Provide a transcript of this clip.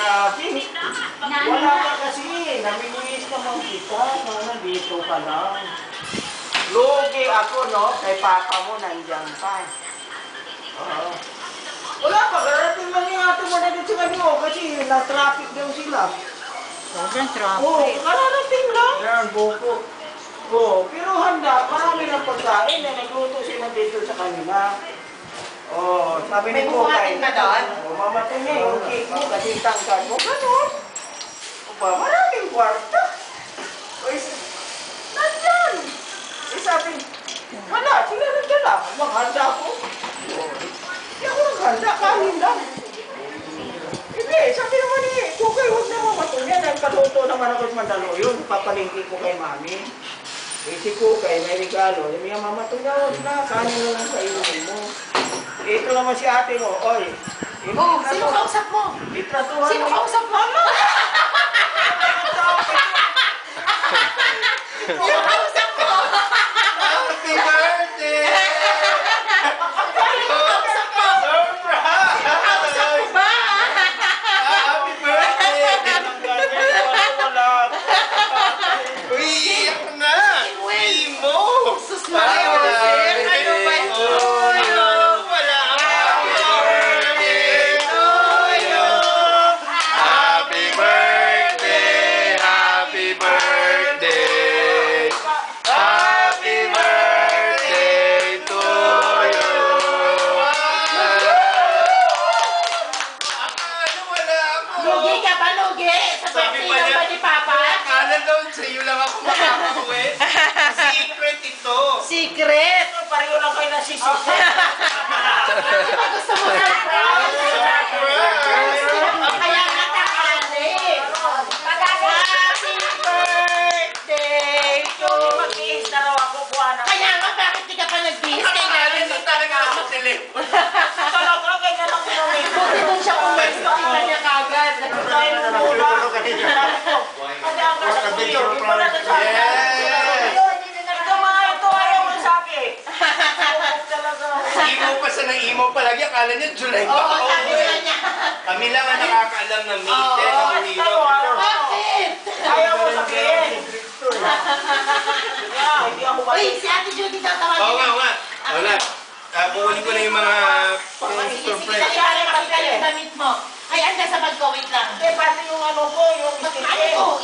grabe. Wala ka kasi. Namimiss naman kita. Nandito ka lang. Lugi ako, no? Kay papa mo nandiyan pa. Wala pa. Garating lang yung ato mo na dito sa kanyo. Kasi na-traffic daw sila. Sobrang traffic. Oo, kararating lang. Yan, buko. Oo, pero handa. Marami ng pagkain na nagluto sila dito sa kanila. Oh, sabi ni ko kay mamatay na yung cake mo kasi tangkad mo. Ganon. Ba, maraming kwarta. O, nandyan. Sabi, wala, sila nagdala. Maghanda ko. Hindi ako naghanda, kanin lang. Hindi, sabi naman eh, Kukay, huwag na mamatuloy. Nagpaluto naman ako sa Mandaluyong. Papalingki ko kay mami. Eh, si Kukay, may regalo. May mamatuloy na, kanin lang sa inumin mo. Ito naman si ate mo, oy. Oh, sino kausap mo? Itratuhan Sino kausap mo? Sino kausap mo? Happy birthday! Sino kausap mo? Surprise! Sino kausap mo ba? Happy birthday! Uy, ako na! Imo! Sus, Mario! Ano ba ito? Sa'yo lang ako makakauwi. Secret ito. Secret! Pareho lang kayo nasisip. Di ba gusto mo surprise? Kaya nga takali. Happy birthday to Mag-iis na raw ako, buwana. Kaya nga, bakit di ka pa nag-bihis? Kailangan na talaga ako sa telefon. Talaga, kaya na lang pinawin. Buti doon siya pumesto, kita niya kagad. Dahil mula. Kasi ang ganda ko yun. Hindi pala sa sabi. Ito mga ito, ayaw mo sa akin. Imo pa sa imo palagi. Akala niya July pa. Oo, sabi nga niya. Kami lang ang nakakaalam na May 10 ang hero. Bakit? Ayaw mo sabihin. Hindi ako ba? Uy, si Ate Judy tatawagin. Oo nga. Wala. Kukunin ko na yung mga Sige, surprise. sige, pakita yung damit mo. Ay, anda sa bag ko, wait lang. Pati yung ano ko, yung Ano ko?